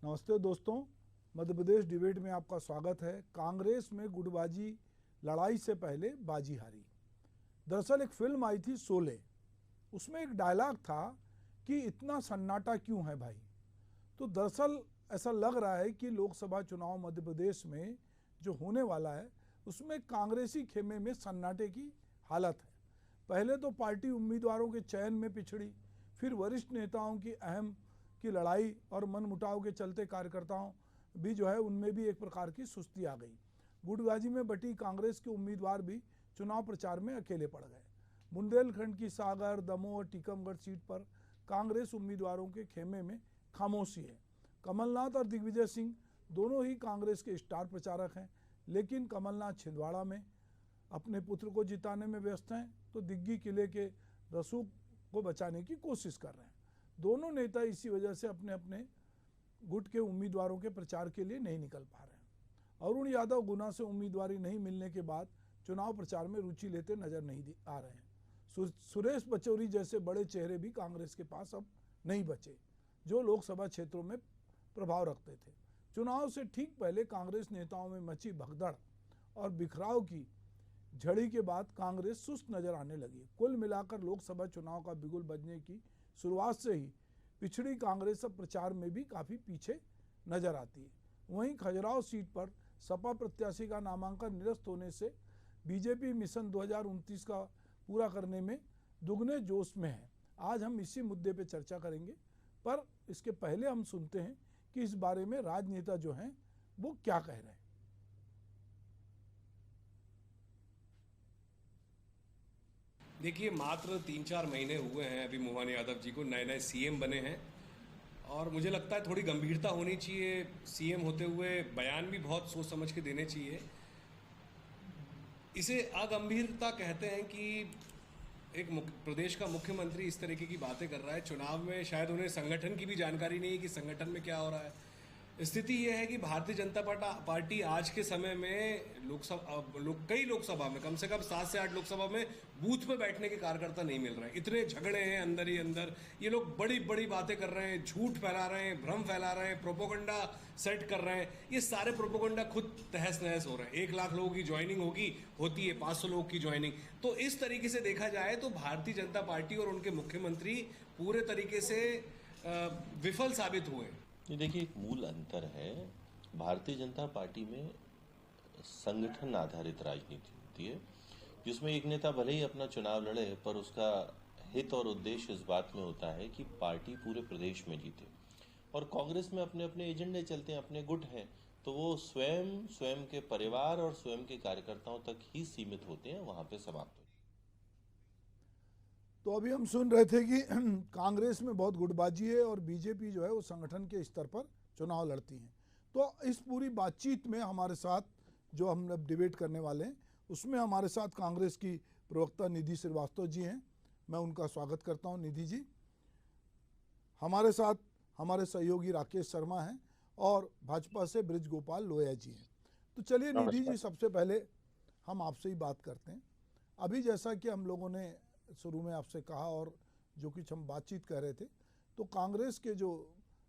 नमस्ते दोस्तों, मध्य प्रदेश डिबेट में आपका स्वागत है। कांग्रेस में गुटबाजी लड़ाई से पहले बाजी हारी। दरअसल एक फिल्म आई थी शोले, उसमें एक डायलॉग था कि इतना सन्नाटा क्यों है भाई। तो दरअसल ऐसा लग रहा है कि लोकसभा चुनाव मध्य प्रदेश में जो होने वाला है उसमें कांग्रेसी खेमे में सन्नाटे की हालत है। पहले तो पार्टी उम्मीदवारों के चयन में पिछड़ी, फिर वरिष्ठ नेताओं की अहम की लड़ाई और मनमुटाव के चलते कार्यकर्ताओं भी जो है उनमें भी एक प्रकार की सुस्ती आ गई। गुटबाजी में बटी कांग्रेस के उम्मीदवार भी चुनाव प्रचार में अकेले पड़ गए। बुंदेलखंड की सागर, दमोह और टीकमगढ़ सीट पर कांग्रेस उम्मीदवारों के खेमे में खामोशी है। कमलनाथ और दिग्विजय सिंह दोनों ही कांग्रेस के स्टार प्रचारक हैं, लेकिन कमलनाथ छिंदवाड़ा में अपने पुत्र को जिताने में व्यस्त हैं तो दिग्गी किले के रसूख को बचाने की कोशिश कर रहे हैं। दोनों नेता इसी वजह से अपने अपने गुट के उम्मीदवारों के प्रचार के लिए नहीं निकल पा रहे हैं। अरुण यादव गुना से उम्मीदवारी नहीं मिलने के बाद चुनाव प्रचार में रुचि लेते नजर नहीं आ रहे हैं। सुरेश पचौरी जैसे बड़े चेहरे भी कांग्रेस के पास अब नहीं बचे, जो लोकसभा क्षेत्रों में प्रभाव रखते थे। चुनाव से ठीक पहले कांग्रेस नेताओं में मची भगदड़ और बिखराव की झड़ी के बाद कांग्रेस सुस्त नजर आने लगी। कुल मिलाकर लोकसभा चुनाव का बिगुल बजने की शुरुआत से ही पिछड़ी कांग्रेस अब प्रचार में भी काफी पीछे नजर आती है। वहीं खजुराहो सीट पर सपा प्रत्याशी का नामांकन निरस्त होने से बीजेपी मिशन 2029 का पूरा करने में दुगने जोश में है। आज हम इसी मुद्दे पे चर्चा करेंगे, पर इसके पहले हम सुनते हैं कि इस बारे में राजनेता जो हैं वो क्या कह रहे हैं। देखिए, मात्र 3-4 महीने हुए हैं अभी मोहन यादव जी को नए सीएम बने हैं और मुझे लगता है थोड़ी गंभीरता होनी चाहिए। सीएम होते हुए बयान भी बहुत सोच समझ के देने चाहिए। इसे अगंभीरता कहते हैं कि एक प्रदेश का मुख्यमंत्री इस तरीके की बातें कर रहा है चुनाव में। शायद उन्हें संगठन की भी जानकारी नहीं है कि संगठन में क्या हो रहा है। स्थिति यह है कि भारतीय जनता पार्टी आज के समय में कई लोकसभा में कम से कम 7 से 8 लोकसभा में बूथ पे बैठने के कार्यकर्ता नहीं मिल रहे हैं। इतने झगड़े हैं अंदर ही अंदर। ये लोग बड़ी बड़ी बातें कर रहे हैं, झूठ फैला रहे हैं, भ्रम फैला रहे हैं, प्रोपोगंडा सेट कर रहे हैं। ये सारे प्रोपोगंडा खुद तहस नहस हो रहे हैं। 1 लाख लोगों की ज्वाइनिंग होती है 500 लोगों की ज्वाइनिंग। तो इस तरीके से देखा जाए तो भारतीय जनता पार्टी और उनके मुख्यमंत्री पूरे तरीके से विफल साबित हुए। ये देखिए, एक मूल अंतर है। भारतीय जनता पार्टी में संगठन आधारित राजनीति होती है, जिसमें एक नेता भले ही अपना चुनाव लड़े पर उसका हित और उद्देश्य इस बात में होता है कि पार्टी पूरे प्रदेश में जीते। और कांग्रेस में अपने अपने एजेंडे चलते हैं, अपने गुट हैं, तो वो स्वयं के परिवार और स्वयं के कार्यकर्ताओं तक ही सीमित होते हैं, वहां पे समाप्त हो। तो अभी हम सुन रहे थे कि कांग्रेस में बहुत गुटबाजी है और बीजेपी जो है वो संगठन के स्तर पर चुनाव लड़ती हैं। तो इस पूरी बातचीत में हमारे साथ जो हम अब डिबेट करने वाले हैं उसमें हमारे साथ कांग्रेस की प्रवक्ता निधि श्रीवास्तव जी हैं। मैं उनका स्वागत करता हूं। निधि जी, हमारे साथ हमारे सहयोगी राकेश शर्मा हैं और भाजपा से ब्रिज गोपाल लोया जी हैं। तो चलिए निधि जी, सबसे पहले हम आपसे ही बात करते हैं। अभी जैसा कि हम लोगों ने शुरू में आपसे कहा और जो कुछ हम बातचीत कर रहे थे, तो कांग्रेस के जो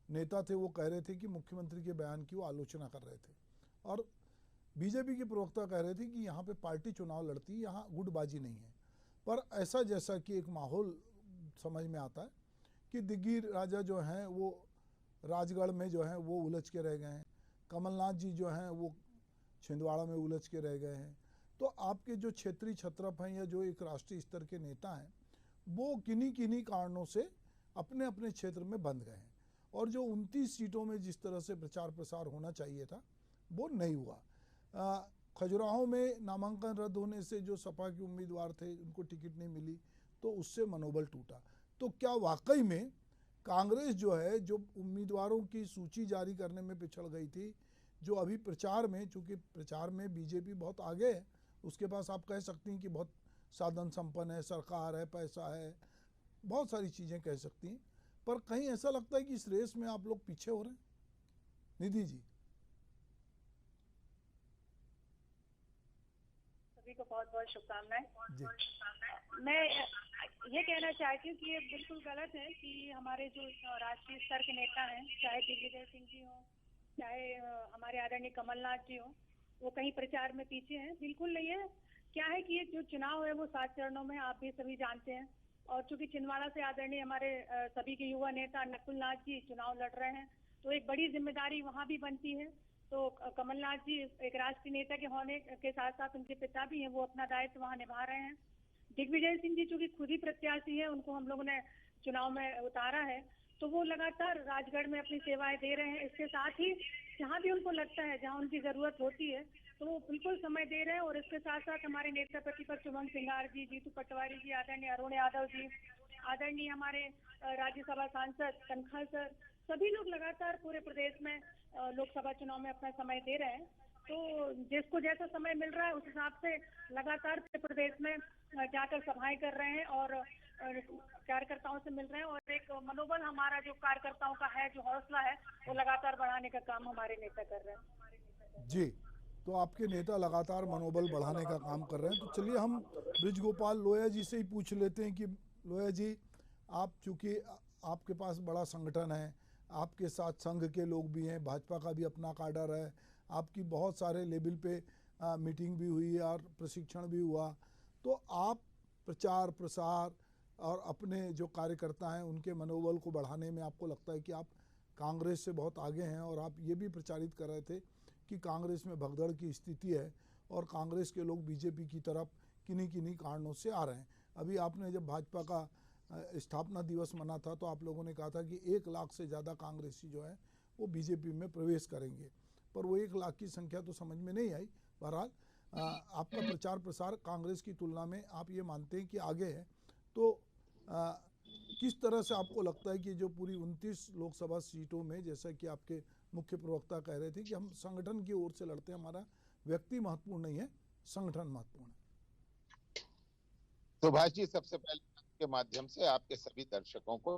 नेता थे वो कह रहे थे कि मुख्यमंत्री के बयान की वो आलोचना कर रहे थे, और बीजेपी के प्रवक्ता कह रहे थे कि यहाँ पे पार्टी चुनाव लड़ती है, यहाँ गुटबाजी नहीं है। पर ऐसा जैसा कि एक माहौल समझ में आता है कि दिग्गी राजा जो हैं वो राजगढ़ में जो हैं वो उलझ के रह गए हैं, कमलनाथ जी जो हैं वो छिंदवाड़ा में उलझ के रह गए हैं। तो आपके जो क्षेत्रीय छत्रप हैं या जो एक राष्ट्रीय स्तर के नेता हैं वो किन्हीं कारणों से अपने अपने क्षेत्र में बंध गए हैं, और जो 29 सीटों में जिस तरह से प्रचार प्रसार होना चाहिए था वो नहीं हुआ। खजुराहो में नामांकन रद्द होने से जो सपा के उम्मीदवार थे उनको टिकट नहीं मिली, तो उससे मनोबल टूटा। तो क्या वाकई में कांग्रेस जो है, जो उम्मीदवारों की सूची जारी करने में पिछड़ गई थी, जो अभी प्रचार में, चूँकि प्रचार में बीजेपी बहुत आगे है, उसके पास आप कह सकती हैं कि बहुत साधन संपन्न है, सरकार है, पैसा है, बहुत सारी चीज़ें कह सकती हैं, पर कहीं ऐसा लगता है कि इस रेस में आप लोग पीछे हो रहे हैं। निधि जी। सभी को बहुत बहुत शुभकामनाएं। जी। मैं ये कहना चाहती हूँ कि ये बिल्कुल गलत है कि हमारे जो राष्ट्रीय स्तर के नेता हैं, चाहे दिग्विजय सिंह जी हों, चाहे हमारे आदरणीय कमलनाथ जी हों, वो कहीं प्रचार में पीछे हैं। बिल्कुल नहीं है। क्या है कि ये जो चुनाव है वो 7 चरणों में, आप भी सभी जानते हैं। और चूंकि छिंदवाड़ा से आदरणीय हमारे सभी के युवा नेता नकुल नाथ जी चुनाव लड़ रहे हैं, तो एक बड़ी जिम्मेदारी वहाँ भी बनती है। तो कमलनाथ जी एक राष्ट्रीय नेता के होने के साथ साथ उनके पिता भी हैं, वो अपना दायित्व वहाँ निभा रहे हैं। दिग्विजय सिंह जी चूंकि खुद ही प्रत्याशी है, उनको हम लोगों ने चुनाव में उतारा है, तो वो लगातार राजगढ़ में अपनी सेवाएं दे रहे हैं। इसके साथ ही जहाँ भी उनको लगता है, जहाँ उनकी जरूरत होती है, तो वो बिल्कुल समय दे रहे हैं। और इसके साथ साथ हमारे नेता प्रतिपक्ष उमंग सिंगार जी, जीतू पटवारी जी, आदरणीय अरुण यादव जी, आदरणीय हमारे राज्यसभा सांसद कनखल सर, सभी लोग लगातार पूरे प्रदेश में लोकसभा चुनाव में अपना समय दे रहे हैं। तो जिसको जैसा समय मिल रहा है उस हिसाब से लगातार प्रदेश में जाकर सभाएं कर रहे हैं और कार्यकर्ताओं से मिल रहे हैं। और एक मनोबल हमारा जो कार्यकर्ताओं का है, जो हौसला है, वो लगातार बढ़ाने का काम हमारे नेता कर रहे हैं। जी, तो आपके नेता लगातार मनोबल बढ़ाने का काम कर रहे हैं। तो चलिए हम ब्रिज गोपाल लोया जी से ही पूछ लेते हैं कि लोया जी, आप चूँकि आपके पास बड़ा संगठन है, आपके साथ संघ के लोग भी हैं, भाजपा का भी अपना काडर है, आपकी बहुत सारे लेवल पे मीटिंग भी हुई और प्रशिक्षण भी हुआ, तो आप प्रचार प्रसार और अपने जो कार्यकर्ता हैं उनके मनोबल को बढ़ाने में आपको लगता है कि आप कांग्रेस से बहुत आगे हैं। और आप ये भी प्रचारित कर रहे थे कि कांग्रेस में भगदड़ की स्थिति है और कांग्रेस के लोग बीजेपी की तरफ किन्हीं किन्हीं कारणों से आ रहे हैं। अभी आपने जब भाजपा का स्थापना दिवस मना था तो आप लोगों ने कहा था कि 1 लाख से ज़्यादा कांग्रेसी जो है वो बीजेपी में प्रवेश करेंगे, पर वो 1 लाख की संख्या तो समझ में नहीं आई। बहरहाल आपका प्रचार प्रसार कांग्रेस की तुलना में आप ये मानते हैं कि आगे है, तो किस तरह से आपको लगता है कि जो पूरी 29 लोकसभा सीटों में, जैसा कि आपके मुख्य प्रवक्ता कह रहे थे कि हम संगठन की ओर से लड़ते हैं, हमारा व्यक्ति महत्वपूर्ण नहीं है, संगठन महत्वपूर्ण है। सुभाष जी, सबसे पहले के माध्यम से आपके सभी दर्शकों को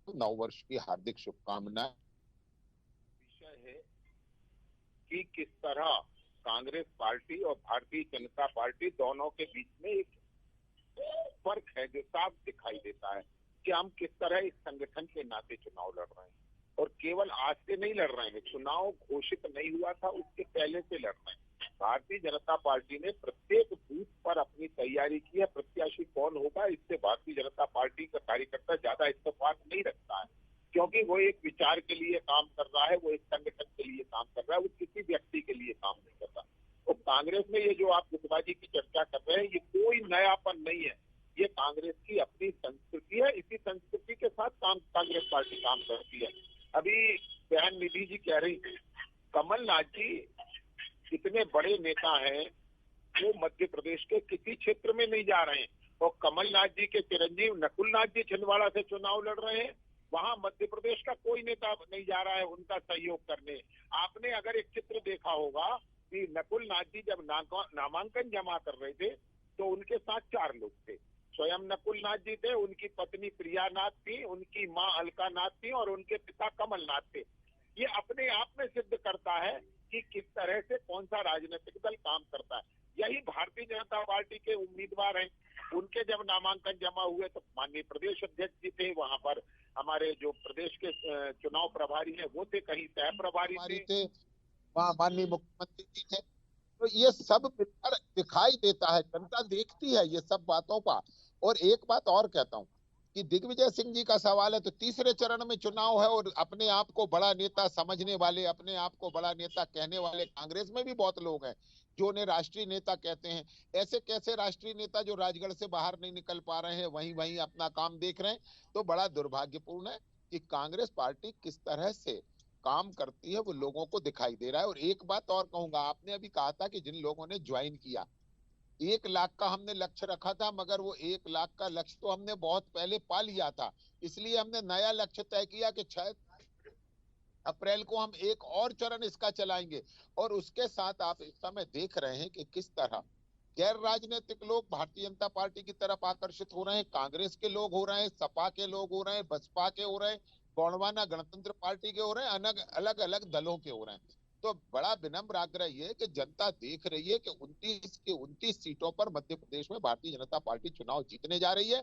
नववर्ष की हार्दिक शुभकामनाएं। विषय है कि किस तरह कांग्रेस पार्टी और भारतीय जनता पार्टी दोनों के बीच में एक फर्क है जो साफ दिखाई देता है कि हम किस तरह इस संगठन के नाते चुनाव लड़ रहे हैं। और केवल आज से नहीं लड़ रहे हैं, चुनाव घोषित नहीं हुआ था उसके पहले से लड़ रहे हैं। भारतीय जनता पार्टी ने प्रत्येक बूथ पर अपनी तैयारी की है। प्रत्याशी कौन होगा, इससे भारतीय जनता पार्टी का कार्यकर्ता ज्यादा इत्तेफाक नहीं रखता है, क्योंकि वो एक विचार के लिए काम कर रहा है, वो एक संगठन के लिए काम कर रहा है, वो किसी व्यक्ति के लिए काम नहीं कर रहा। तो कांग्रेस में ये जो आप गुटबाजी की चर्चा कर रहे हैं, ये कोई नयापन नहीं है, ये कांग्रेस की अपनी संस्कृति है। इसी संस्कृति के साथ कांग्रेस पार्टी काम करती है। अभी बहन निधि जी कह रही थी, कमलनाथ जी इतने बड़े नेता हैं, वो मध्य प्रदेश के किसी क्षेत्र में नहीं जा रहे हैं। और कमलनाथ जी के चिरंजीव नकुल नाथ जी छिंदवाड़ा से चुनाव लड़ रहे हैं, वहां मध्य प्रदेश का कोई नेता नहीं जा रहा है उनका सहयोग करने। आपने अगर एक चित्र देखा होगा कि नकुल नाथ जी जब नामांकन जमा कर रहे थे तो उनके साथ 4 लोग थे। स्वयं नकुल नाथ जी थे, उनकी पत्नी प्रिया नाथ थी, उनकी माँ अलका नाथ थी और उनके पिता कमल नाथ थे। ये अपने आप में सिद्ध करता है कि किस तरह से कौन सा राजनीतिक दल काम करता है। यही भारतीय जनता पार्टी के उम्मीदवार हैं। उनके जब नामांकन जमा हुए तो माननीय प्रदेश अध्यक्ष जी थे, वहां पर हमारे जो प्रदेश के चुनाव प्रभारी हैं वो थे, कहीं सह प्रभारी थे, वहाँ माननीय मुख्यमंत्री जी थे। तो ये सब मिलकर दिखाई देता है, जनता देखती है ये सब बातों का। और एक बात और कहता हूँ कि दिग्विजय सिंह जी का सवाल है, तो तीसरे चरण में चुनाव है और अपने आप को बड़ा नेता समझने वाले, अपने आप को बड़ा नेता कहने वाले कांग्रेस में भी बहुत लोग हैं जो उन्हें राष्ट्रीय नेता कहते हैं। ऐसे कैसे राष्ट्रीय नेता जो राजगढ़ से बाहर नहीं निकल पा रहे हैं, वहीं अपना काम देख रहे हैं। तो बड़ा दुर्भाग्यपूर्ण है कि कांग्रेस पार्टी किस तरह से काम करती है वो लोगों को दिखाई दे रहा है। और एक बात और कहूंगा, आपने अभी कहा था कि जिन लोगों ने ज्वाइन किया, 1 लाख का हमने लक्ष्य रखा था, मगर वो 1 लाख का लक्ष्य तो हमने बहुत पहले पा लिया था। इसलिए हमने नया लक्ष्य तय किया कि 6 अप्रैल को हम एक और चरण इसका चलाएंगे। और उसके साथ आप इस समय देख रहे हैं कि किस तरह गैर राजनीतिक लोग भारतीय जनता पार्टी की तरफ आकर्षित हो रहे हैं। कांग्रेस के लोग हो रहे हैं, सपा के लोग हो रहे हैं, बसपा के हो रहे हैं, गोंडवाना गणतंत्र पार्टी के हो रहे हैं, अलग अलग दलों के हो रहे हैं। तो बड़ा विनम्र आग्रह ये है कि जनता देख रही है कि 29 के 29 सीटों पर मध्य प्रदेश में भारतीय जनता पार्टी चुनाव जीतने जा रही है,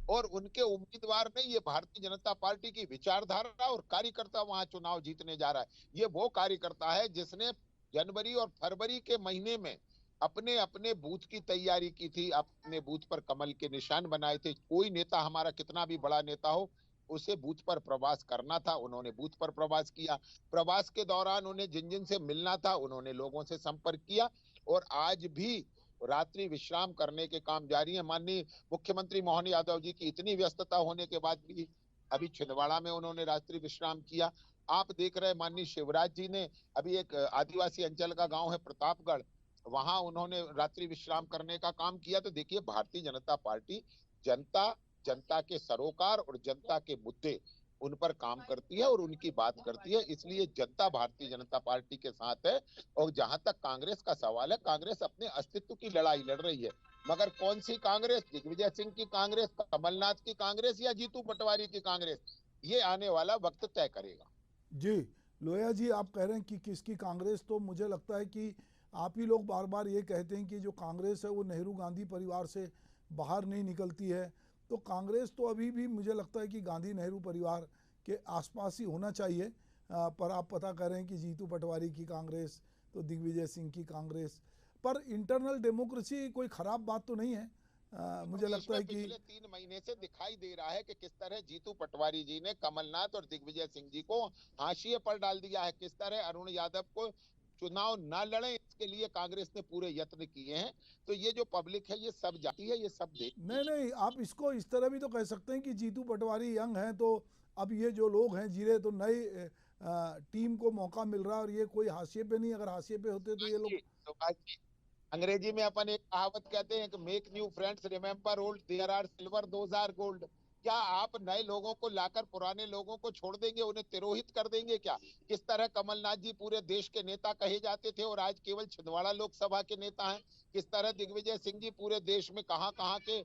और उनके उम्मीदवार नहीं, ये भारतीय जनता पार्टी की विचारधारा और कार्यकर्ता वहां चुनाव जीतने जा रहा है। ये वो कार्यकर्ता है जिसने जनवरी और फरवरी के महीने में अपने अपने बूथ की तैयारी की थी, अपने बूथ पर कमल के निशान बनाए थे। कोई नेता हमारा कितना भी बड़ा नेता हो, उसे बूथ पर प्रवास करना था, उन्होंने बूथ पर प्रवास किया। प्रवास के दौरान उन्हें जिन जिन से मिलना था उन्होंने लोगों से संपर्क किया, और आज भी रात्रि विश्राम करने के काम जारी है। माननीय मुख्यमंत्री मोहन यादव जी की इतनी व्यस्तता होने के बाद भी अभी छिंदवाड़ा में उन्होंने रात्रि विश्राम किया। आप देख रहे हैं माननीय शिवराज जी ने अभी एक आदिवासी अंचल का गांव है प्रतापगढ़, वहां उन्होंने रात्रि विश्राम करने का काम किया। तो देखिए, भारतीय जनता पार्टी जनता, जनता के सरोकार और जनता के मुद्दे, उन पर काम करती है और उनकी बात करती है। इसलिए जनता भारतीय जनता पार्टी के साथ है। और जहां तक कांग्रेस का सवाल है, कांग्रेस अपने अस्तित्व की लड़ाई लड़ रही है, मगर कौन सी कांग्रेस? दिग्विजय सिंह की कांग्रेस, कमलनाथ की कांग्रेस, या जीतू पटवारी की कांग्रेस? ये आने वाला वक्त तय करेगा। जी लोया जी, आप कह रहे हैं कि किसकी कांग्रेस, तो मुझे लगता है कि आप ही लोग बार बार ये कहते हैं कि जो कांग्रेस है वो नेहरू गांधी परिवार से बाहर नहीं निकलती है। तो कांग्रेस तो अभी भी मुझे लगता है कि गांधी नेहरू परिवार के आसपास ही होना चाहिए। पर आप पता कर रहे हैं कि जीतू पटवारी की कांग्रेस, तो दिग्विजय सिंह की कांग्रेस। पर इंटरनल डेमोक्रेसी कोई ख़राब बात तो नहीं है। मुझे लगता है कि पिछले 3 महीने से दिखाई दे रहा है कि किस तरह जीतू पटवारी जी ने कमलनाथ और दिग्विजय सिंह जी को हाशिए पर डाल दिया है, किस तरह अरुण यादव को चुनाव न लड़े इसके लिए कांग्रेस ने पूरे यत्न किए हैं। तो ये जो पब्लिक है ये सब जाती है, ये सब देखती नहीं है। नहीं, आप इसको इस तरह भी तो कह सकते हैं कि जीतू पटवारी यंग हैं, तो अब ये जो लोग हैं जीरे, तो नई टीम को मौका मिल रहा है, और ये कोई हाशिए पे नहीं। अगर हाशिए पे होते तो ये लोग। सुभाष जी, अंग्रेजी में अपन एक कहावत कहते हैं कि make new friends, remember old, there are silver, those are gold. क्या आप नए लोगों को लाकर पुराने लोगों को छोड़ देंगे, उन्हें तिरोहित कर देंगे क्या? किस तरह कमलनाथ जी पूरे देश के नेता कहे जाते थे और आज केवल छिंदवाड़ा लोकसभा के नेता हैं। किस तरह दिग्विजय सिंह जी पूरे देश में कहां कहां के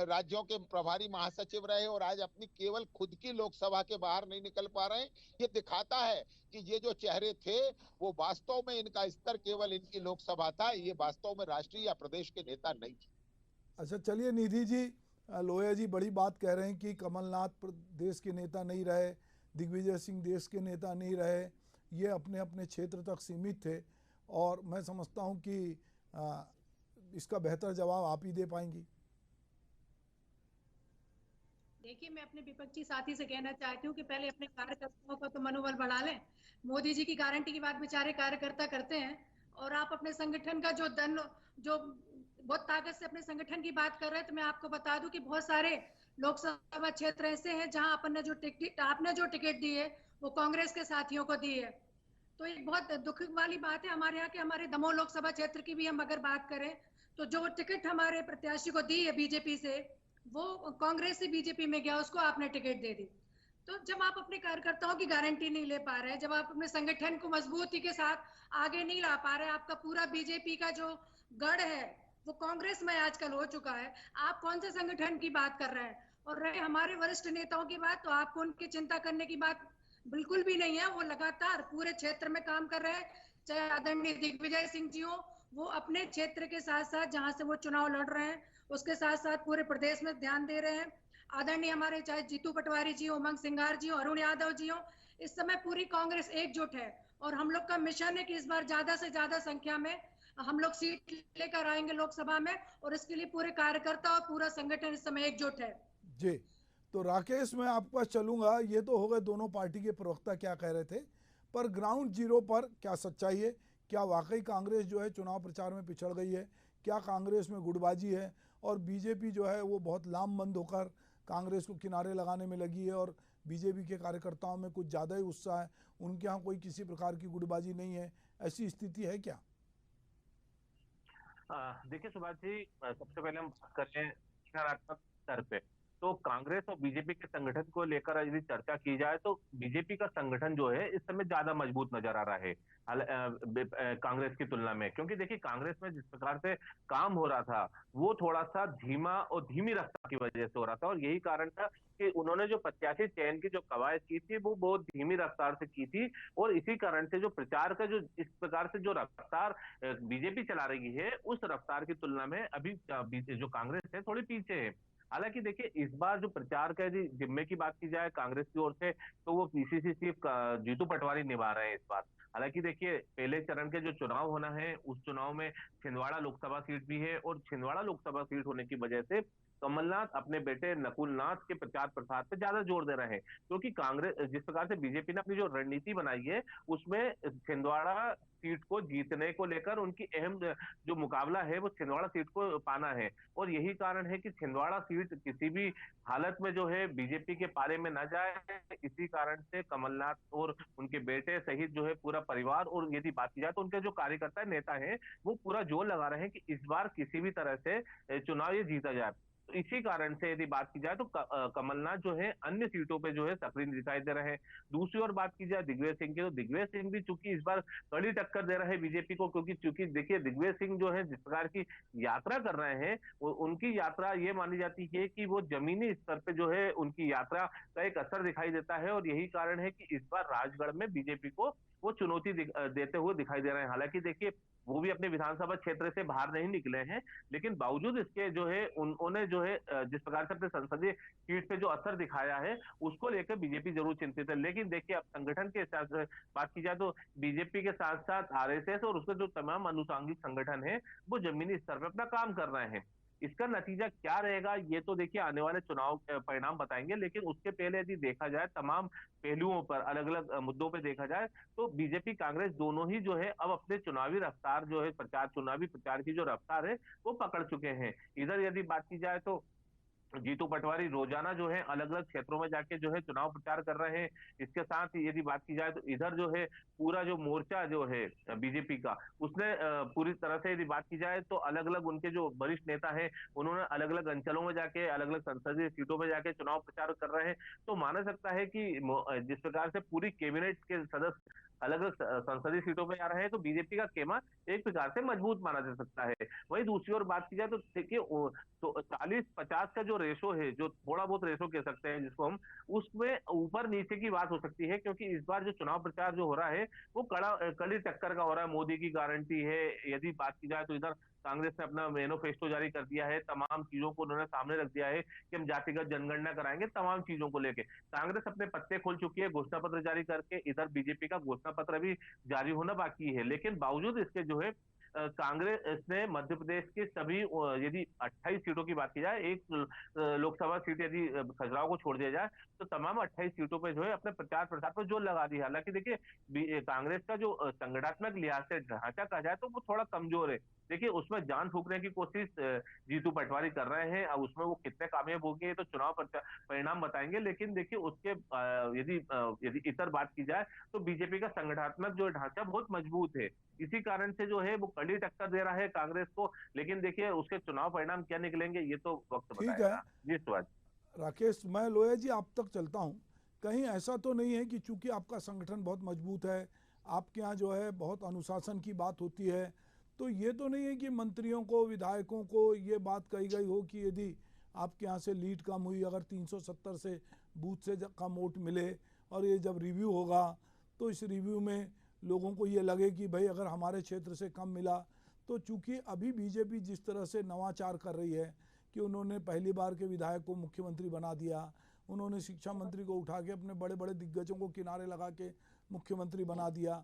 राज्यों के प्रभारी महासचिव रहे और आज अपनी केवल खुद की लोकसभा के बाहर नहीं निकल पा रहे हैं। ये दिखाता है कि ये जो चेहरे थे वो वास्तव में इनका स्तर केवल इनकी लोकसभा था, ये वास्तव में राष्ट्रीय या प्रदेश के नेता नहीं थे। अच्छा चलिए निधि जी, लोया जी बड़ी बात कह रहे हैं कि कमलनाथ देश के नेता नहीं रहे, दिग्विजय सिंह देश के नेता नहीं रहे, ये अपने अपने क्षेत्र तक सीमित थे। और मैं समझता हूं कि इसका बेहतर जवाब आप ही दे पाएंगी। देखिए, मैं अपने विपक्षी साथी से कहना चाहती हूँ कि पहले अपने कार्यकर्ताओं का तो मनोबल बढ़ा लें। मोदी जी की गारंटी की बात बेचारे कार्यकर्ता करते हैं, और आप अपने संगठन का जो बहुत ताकत से अपने संगठन की बात कर रहे हैं, तो मैं आपको बता दूं कि बहुत सारे लोकसभा क्षेत्र ऐसे हैं जहां आपने जो टिकट दी है वो कांग्रेस के साथियों को दी है। तो एक बहुत दुख वाली बात है। हमारे यहाँ के हमारे दमोह लोकसभा क्षेत्र की भी हम अगर बात करें, तो जो टिकट हमारे प्रत्याशी को दी है बीजेपी से, वो कांग्रेस से बीजेपी में गया, उसको आपने टिकट दे दी। तो जब आप अपने कार्यकर्ताओं की गारंटी नहीं ले पा रहे, जब आप अपने संगठन को मजबूती के साथ आगे नहीं ला पा रहे, आपका पूरा बीजेपी का जो गढ़ है वो कांग्रेस में आजकल हो चुका है, आप कौन से संगठन की बात कर रहे हैं? और रहे हमारे वरिष्ठ नेताओं की बात, तो आपको उनकी चिंता करने की बात बिल्कुल भी नहीं है। वो लगातार पूरे क्षेत्र में काम कर रहे हैं। चाहे आदरणीय दिग्विजय सिंह जी हो, वो अपने क्षेत्र के साथ साथ जहां से वो चुनाव लड़ रहे हैं उसके साथ साथ पूरे प्रदेश में ध्यान दे रहे हैं। आदरणीय हमारे चाहे जीतू पटवारी जी हो, उमंग सिंगार जी हो, अरुण यादव जी हो, इस समय पूरी कांग्रेस एकजुट है। और हम लोग का मिशन है कि इस बार ज्यादा से ज्यादा संख्या में हम लोग सीट लेकर आएंगे लोकसभा में, और इसके लिए पूरे कार्यकर्ता और पूरा संगठन इस समय एकजुट है। जी, तो राकेश मैं आपके पास चलूंगा। ये तो हो गए दोनों पार्टी के प्रवक्ता क्या कह रहे थे, पर ग्राउंड जीरो पर क्या सच्चाई है? क्या वाकई कांग्रेस जो है चुनाव प्रचार में पिछड़ गई है? क्या कांग्रेस में गुटबाजी है और बीजेपी जो है वो बहुत लामबंद होकर कांग्रेस को किनारे लगाने में लगी है, और बीजेपी के कार्यकर्ताओं में कुछ ज़्यादा ही उत्साह है, उनके यहाँ कोई किसी प्रकार की गुटबाजी नहीं है, ऐसी स्थिति है क्या? देखिए सुभाष जी, सबसे पहले हम बात करें सकारात्मक स्तर पे, तो कांग्रेस और बीजेपी के संगठन को लेकर यदि चर्चा की जाए तो बीजेपी का संगठन जो है इस समय ज्यादा मजबूत नजर आ रहा है कांग्रेस की तुलना में, क्योंकि देखिए कांग्रेस में जिस प्रकार से काम हो रहा था वो थोड़ा सा धीमा और धीमी रफ्तार की वजह से हो रहा था, और यही कारण था कि उन्होंने जो प्रत्याशी चयन की जो कवायद की थी वो बहुत धीमी रफ्तार से की थी, और इसी कारण से जो प्रचार का जो इस प्रकार से जो रफ्तार बीजेपी चला रही है उस रफ्तार की तुलना में अभी जो कांग्रेस है थोड़ी पीछे है। हालांकि देखिए इस बार जो प्रचार का यदि जिम्मे की बात की जाए कांग्रेस की ओर से तो वो पीसीसी चीफ जीतू पटवारी निभा रहे हैं इस बार। हालांकि देखिए पहले चरण के जो चुनाव होना है उस चुनाव में छिंदवाड़ा लोकसभा सीट भी है, और छिंदवाड़ा लोकसभा सीट होने की वजह से कमलनाथ अपने बेटे नकुल नाथ के प्रचार प्रसार पे ज्यादा जोर दे रहे हैं, क्योंकि कांग्रेस जिस प्रकार से बीजेपी ने अपनी जो रणनीति बनाई है उसमें छिंदवाड़ा सीट को जीतने को लेकर उनकी अहम जो मुकाबला है वो छिंदवाड़ा सीट को पाना है, और यही कारण है कि छिंदवाड़ा सीट किसी भी हालत में जो है बीजेपी के पाले में न जाए। इसी कारण से कमलनाथ और उनके बेटे सहित जो है पूरा परिवार, और यदि बात की जाए तो उनके जो कार्यकर्ता नेता हैं वो पूरा जोर लगा रहे हैं कि इस बार किसी भी तरह से चुनाव ये जीता जाए। तो इसी कारण से यदि बात की जाए तो कमलनाथ जो है अन्य सीटों पे जो है सक्रिय दिखाई दे रहे हैं। दूसरी ओर बात की जाए दिग्विजय सिंह की, तो दिग्विजय सिंह भी चूंकि इस बार कड़ी टक्कर दे रहे हैं बीजेपी को, क्योंकि चूंकि देखिए दिग्विजय सिंह जो है जिस प्रकार की यात्रा कर रहे हैं उनकी यात्रा ये मानी जाती है कि वो जमीनी स्तर पे जो है उनकी यात्रा का एक असर दिखाई देता है, और यही कारण है कि इस बार राजगढ़ में बीजेपी को वो चुनौती देते हुए दिखाई दे रहे हैं। हालांकि देखिए वो भी अपने विधानसभा क्षेत्र से बाहर नहीं निकले हैं, लेकिन बावजूद इसके जो है उन्होंने जो है जिस प्रकार से अपने संसदीय सीट पे जो असर दिखाया है उसको लेकर बीजेपी जरूर चिंतित है। लेकिन देखिए अब संगठन के हिसाब से बात की जाए तो बीजेपी के साथ साथ आरएसएस और उसके जो तमाम अनुषंगिक संगठन है वो जमीनी स्तर पर अपना काम कर रहे हैं। इसका नतीजा क्या रहेगा ये तो देखिए आने वाले चुनाव परिणाम बताएंगे, लेकिन उसके पहले यदि देखा जाए तमाम पहलुओं पर अलग अलग मुद्दों पर देखा जाए तो बीजेपी कांग्रेस दोनों ही जो है अब अपने चुनावी रफ्तार जो है चुनावी प्रचार की जो रफ्तार है वो पकड़ चुके हैं। इधर यदि बात की जाए तो जीतू पटवारी रोजाना जो है अलग अलग क्षेत्रों में जाके जो है चुनाव प्रचार कर रहे हैं। इसके साथ ही यदि बात की जाए तो इधर जो है पूरा जो मोर्चा जो है बीजेपी का उसने पूरी तरह से यदि बात की जाए तो अलग अलग उनके जो वरिष्ठ नेता हैं उन्होंने अलग अलग अंचलों में जाके अलग अलग संसदीय सीटों में जाके चुनाव प्रचार कर रहे हैं। तो माना सकता है कि जिस प्रकार से पूरी कैबिनेट के सदस्य अलग अलग संसदीय सीटों पे आ रहे हैं तो बीजेपी का खेमा एक प्रकार से मजबूत माना जा सकता है। वहीं दूसरी ओर बात की जाए तो देखिए तो 40-50 का जो रेशो है, जो थोड़ा बहुत रेशो कह सकते हैं जिसको हम, उसमें ऊपर नीचे की बात हो सकती है, क्योंकि इस बार जो चुनाव प्रचार जो हो रहा है वो कड़ी टक्कर का हो रहा है। मोदी की गारंटी है। यदि बात की जाए तो इधर कांग्रेस ने अपना मैनिफेस्टो जारी कर दिया है, तमाम चीजों को उन्होंने सामने रख दिया है कि हम जातिगत जनगणना कराएंगे, तमाम चीजों को लेके कांग्रेस अपने पत्ते खोल चुकी है घोषणा पत्र जारी करके। इधर बीजेपी का घोषणा पत्र भी जारी होना बाकी है, लेकिन बावजूद इसके जो है कांग्रेस ने मध्य प्रदेश के सभी यदि 28 सीटों की बात की जाए, एक लोकसभा सीट यदि खजुराहो को छोड़ दिया जाए तो तमाम 28 सीटों पे जो है अपने प्रचार प्रसार पर जोर लगा दी है। हालांकि देखिए कांग्रेस का जो संगठनात्मक लिहाज से ढांचा कहा जाए तो वो थोड़ा कमजोर है। देखिए उसमें जान फूकने की कोशिश जीतू पटवारी कर रहे हैं, अब उसमें वो कितने कामयाब होंगे तो चुनाव परिणाम बताएंगे। लेकिन देखिए उसके यदि इतर बात की जाए तो बीजेपी का संगठनात्मक जो ढांचा बहुत मजबूत है, इसी कारण से जो है वो कड़ी टक्कर दे रहा है कांग्रेस को। लेकिन देखिए उसके चुनाव परिणाम क्या निकलेंगे ये तो वक्त बताएगा। जी स्वाद राकेश, मैं लोया जी आप तक चलता हूँ। कहीं ऐसा तो नहीं है कि चूंकि आपका संगठन बहुत मजबूत है, आपके यहाँ जो है बहुत अनुशासन की बात होती है, तो ये तो नहीं है कि मंत्रियों को विधायकों को ये बात कही गई हो कि यदि आपके यहाँ से लीड कम हुई, अगर 370 से बूथ से कम वोट मिले और ये जब रिव्यू होगा तो इस रिव्यू में लोगों को ये लगे कि भाई अगर हमारे क्षेत्र से कम मिला तो चूंकि अभी बीजेपी जिस तरह से नवाचार कर रही है कि उन्होंने पहली बार के विधायक को मुख्यमंत्री बना दिया, उन्होंने शिक्षा मंत्री को उठा के अपने बड़े बड़े दिग्गजों को किनारे लगा के मुख्यमंत्री बना दिया,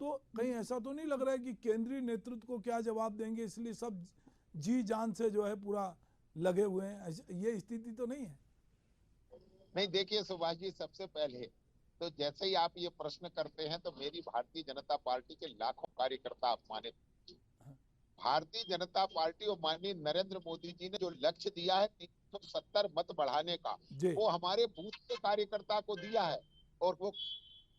तो कहीं ऐसा तो नहीं लग रहा है कि केंद्रीय नेतृत्व को क्या जवाब देंगे, इसलिए सब जी जान से जो है पूरा लगे हुए हैं? ये स्थिति तो नहीं है? नहीं, देखिए सुभाष जी, सबसे पहले तो जैसे ही आप ये प्रश्न करते हैं तो मेरी भारतीय जनता पार्टी के लाखों कार्यकर्ता अपमानित। भारतीय जनता पार्टी और माननीय नरेंद्र मोदी जी ने जो लक्ष्य दिया है 370 मत बढ़ाने का, वो हमारे बूथ के कार्यकर्ता को दिया है। और वो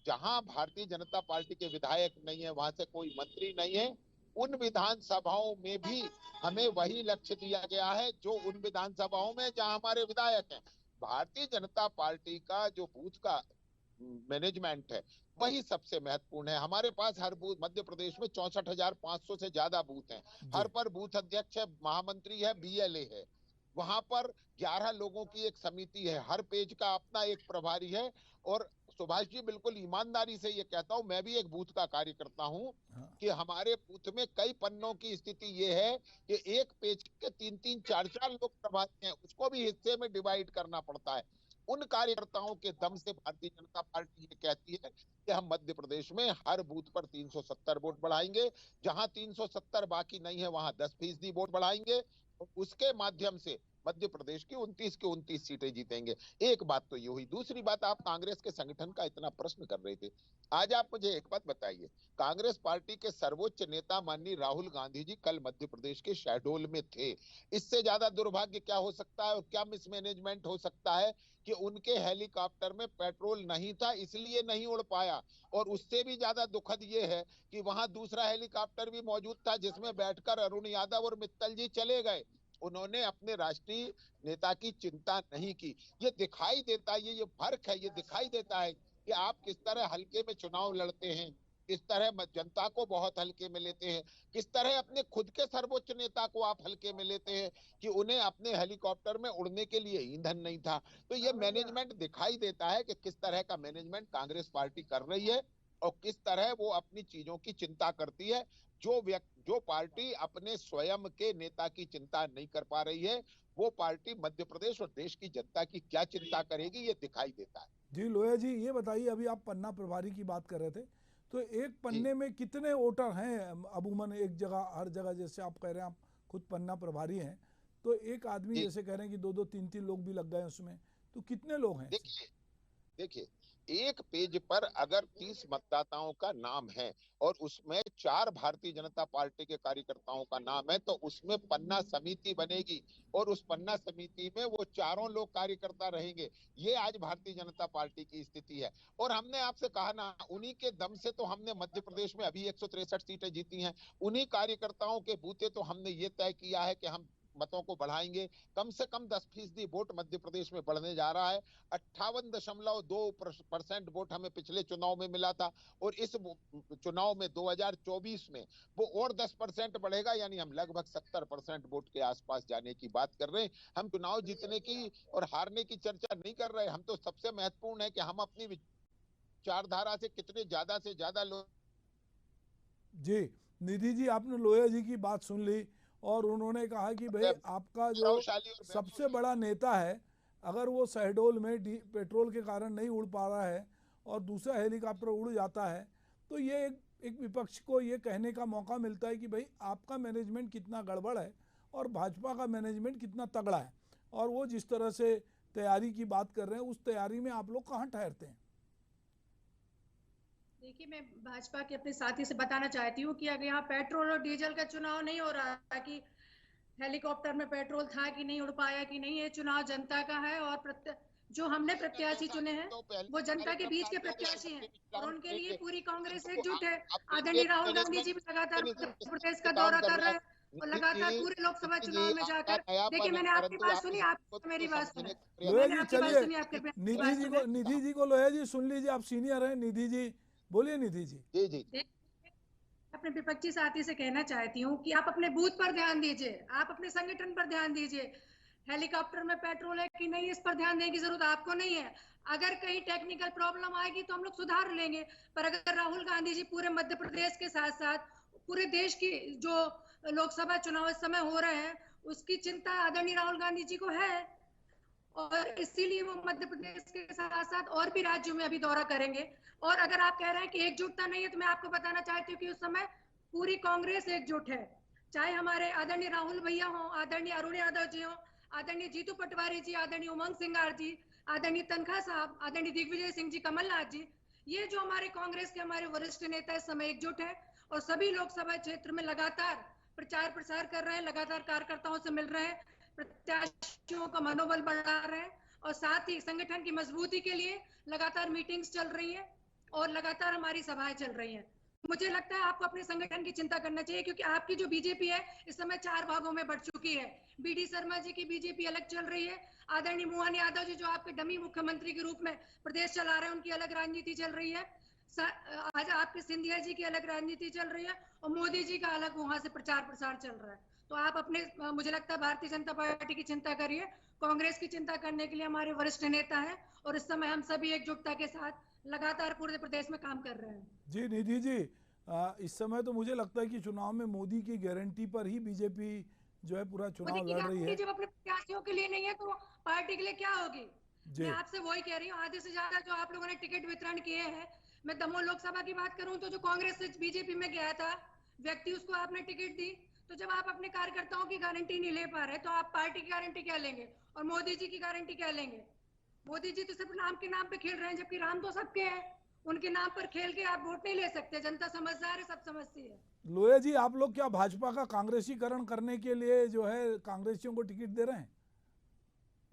जहां भारतीय जनता पार्टी के विधायक नहीं है, वहां से कोई मंत्री नहीं है, उन विधानसभाओं में भी हमें वही लक्ष्य दिया गया है जो उन विधानसभाओं में जहां हमारे विधायक हैं। भारतीय जनता पार्टी का जो बूथ का मैनेजमेंट है वही सबसे महत्वपूर्ण है। हमारे पास हर बूथ, मध्य प्रदेश में 64,500 से ज्यादा बूथ हैं। हर पर बूथ अध्यक्ष है, महामंत्री है, बीएलए है। वहां पर 11 लोगों की एक समिति है, हर पेज का अपना एक प्रभारी है। और सुभाष जी, बिल्कुल ईमानदारी से ये कहता हूं, मैं भी एक बूथ का कार्य करता हूं, कि हमारे बूथ में कई पन्नों की स्थिति ये है कि एक पेज के 3-3, 4-4 लोग प्रभारी हैं, उसको भी हिस्से में डिवाइड करना पड़ता है। उन कार्यकर्ताओं के दम से भारतीय जनता पार्टी ये कहती है कि हम मध्य प्रदेश में हर बूथ पर 370 वोट बढ़ाएंगे, जहां 370 बाकी नहीं है वहां 10% वोट बढ़ाएंगे, और उसके माध्यम से मध्य प्रदेश की 29 की 29 सीटें जीतेंगे। एक बात तो ये हुई। दूसरी बात, आप कांग्रेस के संगठन का इतना प्रश्न कर रहे थे, आज आप मुझे एक बात बताइए, कांग्रेस पार्टी के सर्वोच्च नेता माननीय राहुल गांधी जी कल मध्य प्रदेश के शहडोल में थे। इससे ज्यादा दुर्भाग्य क्या हो सकता है और क्या मिसमैनेजमेंट हो सकता है कि उनके हेलीकॉप्टर में पेट्रोल नहीं था, इसलिए नहीं उड़ पाया। और उससे भी ज्यादा दुखद ये है कि वहां दूसरा हेलीकॉप्टर भी मौजूद था, जिसमें बैठकर अरुण यादव और मित्तल जी चले गए। उन्होंने अपने राष्ट्रीय नेता की चिंता नहीं की। ये दिखाई देता है, ये फर्क है, ये दिखाई देता है कि आप किस तरह हल्के में चुनाव लड़ते हैं, किस तरह जनता को बहुत हल्के में लेते हैं, किस तरह अपने खुद के सर्वोच्च नेता को आप हल्के में लेते हैं कि उन्हें अपने हेलीकॉप्टर में उड़ने के लिए ईंधन नहीं था। तो ये मैनेजमेंट दिखाई देता है कि किस तरह का मैनेजमेंट कांग्रेस पार्टी कर रही है और किस तरह वो अपनी चीजों की चिंता करती है। जो पार्टी अपने स्वयं के नेता की चिंता नहीं कर पा रही है, वो पार्टी मध्य प्रदेश और देश की जनता की क्या चिंता करेगी, ये दिखाई देता है। जी लोया जी, ये बताइए, अभी आप पन्ना प्रभारी की बात कर रहे थे, तो एक पन्ने में कितने वोटर हैं अमूमन? एक जगह, हर जगह, जैसे आप कह रहे हैं आप खुद पन्ना प्रभारी हैं, तो एक आदमी जैसे कह रहे हैं कि 2-2, 3-3 लोग भी लग गए उसमें, तो कितने लोग हैं? देखिए, एक पेज पर अगर 30 मतदाताओं का नाम है और उसमें 4 भारतीय जनता पार्टी के कार्यकर्ताओं का नाम है, तो उसमें पन्ना समिति बनेगी और उस पन्ना समिति में वो चारों लोग कार्यकर्ता रहेंगे। ये आज भारतीय जनता पार्टी की स्थिति है। और हमने आपसे कहा ना, उन्हीं के दम से तो हमने मध्य प्रदेश में अभी 163 सीटें जीती हैं। उन्हीं कार्यकर्ताओं के बूते तो हमने ये तय किया है कि हम मतों को बढ़ाएंगे। कम से कम 10% वोट मध्य प्रदेश में बढ़ने जा रहा है। 58.2% वोट हमें पिछले चुनाव में मिला था और इस चुनाव में 2024 में वो और 10% बढ़ेगा, यानी हम लगभग 70% वोट के आसपास जाने की बात कर रहे हैं। हम चुनाव जीतने की और हारने की चर्चा नहीं कर रहे। हम तो सबसे महत्वपूर्ण है कि हम अपनी विचारधारा से कितने ज्यादा से ज्यादा लोग। जी निधि जी, आपने लोया जी की बात सुन ली और उन्होंने कहा कि भाई आपका जो सबसे बड़ा नेता है, अगर वो शहडोल में पेट्रोल के कारण नहीं उड़ पा रहा है और दूसरा हेलीकॉप्टर उड़ जाता है, तो ये एक विपक्ष को ये कहने का मौका मिलता है कि भाई आपका मैनेजमेंट कितना गड़बड़ है और भाजपा का मैनेजमेंट कितना तगड़ा है, और वो जिस तरह से तैयारी की बात कर रहे हैं, उस तैयारी में आप लोग कहाँ ठहरते हैं? देखिए, मैं भाजपा के अपने साथी से बताना चाहती हूँ कि अगर यहाँ पेट्रोल और डीजल का चुनाव नहीं हो रहा कि हेलीकॉप्टर में पेट्रोल था कि नहीं, उड़ पाया कि नहीं, ये चुनाव जनता का है। और जो हमने प्रत्याशी चुने हैं वो जनता के बीच के प्रत्याशी हैं और उनके लिए पूरी कांग्रेस एकजुट है। आदरणीय राहुल गांधी जी लगातार मध्य प्रदेश का दौरा कर रहे हैं और लगातार पूरे लोकसभा चुनाव में जाकर, देखिए मैंने आपकी बात सुनी, आप मेरी बात सुनी, मैंने आपकी बात सुनी, आपके निधि जी को लोया जी सुन लीजिए, आप सीनियर हैं। निधि जी बोलिए। निधि जी। जी अपने विपक्षी साथी से कहना चाहती हूँ कि आप अपने बूथ पर ध्यान दीजिए, आप अपने संगठन पर ध्यान दीजिए। हेलीकॉप्टर में पेट्रोल है कि नहीं, इस पर ध्यान देने की जरूरत आपको नहीं है। अगर कहीं टेक्निकल प्रॉब्लम आएगी तो हम लोग सुधार लेंगे, पर अगर राहुल गांधी जी पूरे मध्य प्रदेश के साथ साथ पूरे देश की जो लोकसभा चुनाव इस समय हो रहे हैं उसकी चिंता आदरणीय राहुल गांधी जी को है, और इसीलिए वो मध्य प्रदेश के साथ साथ और भी राज्यों में अभी दौरा करेंगे। और अगर आप कह रहे हैं कि एकजुटता नहीं है, तो मैं आपको बताना चाहती हूँ कि उस समय पूरी कांग्रेस एकजुट है, चाहे हमारे आदरणीय राहुल भैया हो, आदरणीय अरुण यादव जी हो, आदरणीय जीतू पटवारी जी, आदरणीय उमंग सिंगार जी, आदरणीय तनखा साहब, आदरणीय दिग्विजय सिंह जी, कमलनाथ जी, ये जो हमारे कांग्रेस के हमारे वरिष्ठ नेता इस समय एकजुट है और सभी लोकसभा क्षेत्र में लगातार प्रचार प्रसार कर रहे हैं, लगातार कार्यकर्ताओं से मिल रहे हैं, प्रत्याशियों का मनोबल बढ़ा रहे हैं और साथ ही संगठन की मजबूती के लिए लगातार मीटिंग्स चल रही हैं और लगातार हमारी सभाएं चल रही हैं। मुझे लगता है आपको अपने संगठन की चिंता करना चाहिए, क्योंकि आपकी जो बीजेपी है इस समय 4 भागों में बढ़ चुकी है। बीडी शर्मा जी की बीजेपी अलग चल रही है, आदरणीय मोहन यादव जी जो आपके डमी मुख्यमंत्री के रूप में प्रदेश चला रहे हैं उनकी अलग राजनीति चल रही है, आज आपके सिंधिया जी की अलग राजनीति चल रही है और मोदी जी का अलग वहां से प्रचार प्रसार चल रहा है। तो आप अपने मुझे लगता है भारतीय जनता पार्टी की चिंता करिए, कांग्रेस की चिंता करने के लिए हमारे वरिष्ठ नेता हैं और इस समय हम सभी एकजुटता के साथ लगातार पूरे प्रदेश में काम कर रहे हैं। जी निधि जी, इस समय तो मुझे लगता है कि चुनाव में मोदी की गारंटी पर ही बीजेपी जो है पूरा चुनाव मोदी की लड़ रही है। गारंटी जब अपने प्रत्याशियों के लिए नहीं है तो पार्टी के लिए क्या होगी? जी मैं आपसे वही कह रही हूँ, आधे से ज्यादा जो आप लोगों ने टिकट वितरण किए हैं, मैं दमोह लोकसभा की बात करूं तो जो कांग्रेस से बीजेपी में गया था व्यक्ति उसको आपने टिकट दी, तो जब आप अपने कार्यकर्ताओं की गारंटी नहीं ले पा रहे तो आप पार्टी की गारंटी क्या लेंगे और मोदी जी की गारंटी क्या लेंगे? मोदी जी तो सिर्फ नाम के नाम पे खेल रहे हैं, जबकि राम तो सबके हैं। उनके नाम पर खेल के आप वोट नहीं ले सकते, जनता समझदार है, सब समझती है। लोया जी, आप लोग क्या भाजपा का कांग्रेसीकरण करने के लिए जो है कांग्रेसियों को टिकट दे रहे हैं?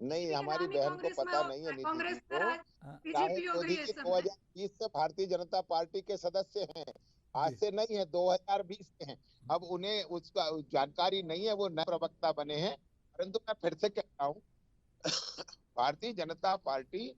नहीं, हमारी नाम ही बहन को कांग्रेस में पता होता नहीं है है, नीति जी कांग्रेस का को। राज हाँ, राहुल बीजेपी हो गई मोदी है जी इस समय। 2020 से भारतीय जनता पार्टी के सदस्य हैं, आज जी से नहीं है, 2020 से हैं। अब उन्हें उसका जानकारी नहीं है, वो नए प्रवक्ता बने हैं। परंतु मैं फिर से कह रहा हूँ, भारतीय जनता पार्टी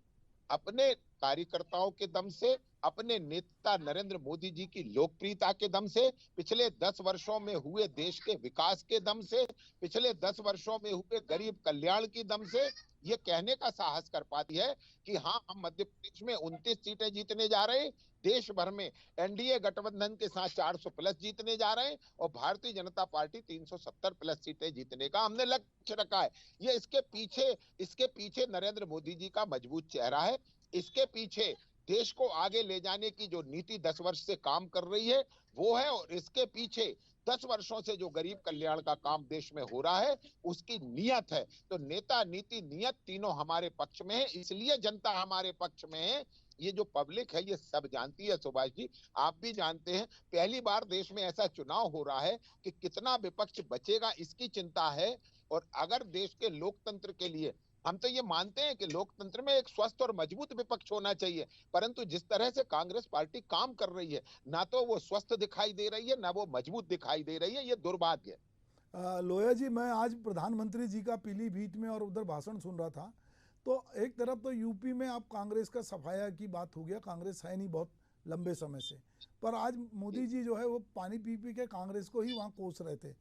अपने कार्यकर्ताओं के दम से, अपने नेता नरेंद्र मोदी जी की लोकप्रियता के दम से, पिछले 10 वर्षों में हुए देश के विकास के दम से, पिछले 10 वर्षों में हुए गरीब कल्याण की दम से ये कहने का साहस कर पाती है कि हाँ, हम मध्य प्रदेश में 29 सीटें जीतने जा रहे हैं, देश भर में एनडीए गठबंधन के साथ 400 प्लस जीतने जा रहे हैं और भारतीय जनता पार्टी 370 प्लस सीटें जीतने का हमने लक्ष्य रखा है। ये इसके पीछे नरेंद्र मोदी जी का मजबूत चेहरा है। इसके पीछे देश को आगे ले जाने की जो नीति 10 वर्ष से काम कर रही है वो है, और इसके पीछे 10 वर्षों से जो गरीब कल्याण का काम देश में हो रहा है उसकी नियत है। तो नेता, नीति, नियत तीनों हमारे पक्ष में है, इसलिए जनता हमारे पक्ष में है। ये जो पब्लिक है ये सब जानती है। सुभाष जी, आप भी जानते हैं, पहली बार देश में ऐसा चुनाव हो रहा है कि कितना विपक्ष बचेगा इसकी चिंता है। और अगर देश के लोकतंत्र के लिए, हम तो ये मानते हैं कि लोकतंत्र में एक स्वस्थ और मजबूत विपक्ष होना चाहिए, परंतु जिस तरह से कांग्रेस पार्टी काम कर रही है, ना तो वो स्वस्थ दिखाई दे रही है, ना वो मजबूत दिखाई दे रही है। ये दुर्भाग्य है। लोया जी, मैं आज प्रधानमंत्री जी का पीलीभीत में और उधर भाषण सुन रहा था, तो एक तरफ तो यूपी में आप कांग्रेस का सफाया की बात हो गया, कांग्रेस है नहीं बहुत लंबे समय से, पर आज मोदी जी जो है वो पानी पी पी के कांग्रेस को ही वहाँ कोस रहे थे।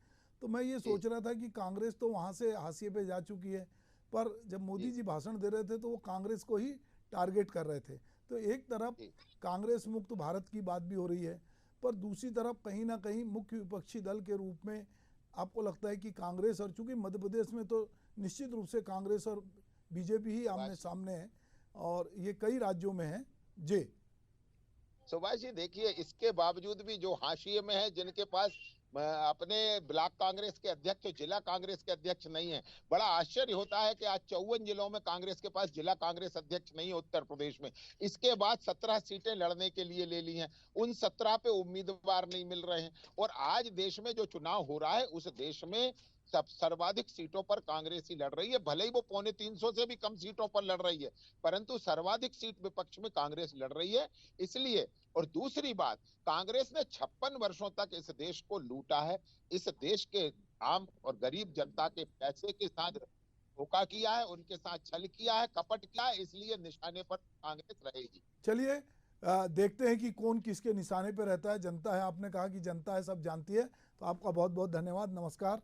तो मैं ये सोच रहा था कि कांग्रेस तो वहाँ से हाशिए पे जा चुकी है, पर जब मोदी जी भाषण दे रहे थे तो वो कांग्रेस को ही टारगेट कर रहे थे। तो एक तरफ कांग्रेस मुक्त भारत की बात भी हो रही है, पर दूसरी तरफ कहीं ना कहीं मुख्य विपक्षी दल के रूप में आपको लगता है कि कांग्रेस, और चूंकि मध्य प्रदेश में तो निश्चित रूप से कांग्रेस और बीजेपी ही आमने सामने है और ये कई राज्यों में है। जी सुभाष जी, देखिए, इसके बावजूद भी जो हाशिए में है, जिनके पास अपने ब्लॉक कांग्रेस के अध्यक्ष, जिला कांग्रेस के अध्यक्ष नहीं है, बड़ा आश्चर्य होता है कि आज 54 जिलों में कांग्रेस के पास जिला कांग्रेस अध्यक्ष नहीं है उत्तर प्रदेश में। इसके बाद 17 सीटें लड़ने के लिए ले ली हैं, उन 17 पे उम्मीदवार नहीं मिल रहे हैं। और आज देश में जो चुनाव हो रहा है उस देश में सब सर्वाधिक सीटों पर कांग्रेस ही लड़ रही है, भले ही वो 250 से भी कम सीटों पर लड़ रही है, परंतु सर्वाधिक सीट विपक्ष में कांग्रेस लड़ रही है। इसलिए, और दूसरी बात, कांग्रेस ने 56 वर्षों तक इस देश को लूटा है, इस देश के आम और गरीब जनता के पैसे के साथ धोखा किया है, उनके साथ छल किया है, कपट किया है, इसलिए निशाने पर कांग्रेस रहेगी। चलिए देखते हैं कि कौन किसके निशाने पर रहता है। जनता है, आपने कहा कि जनता है, सब जानती है। तो आपका बहुत बहुत धन्यवाद, नमस्कार।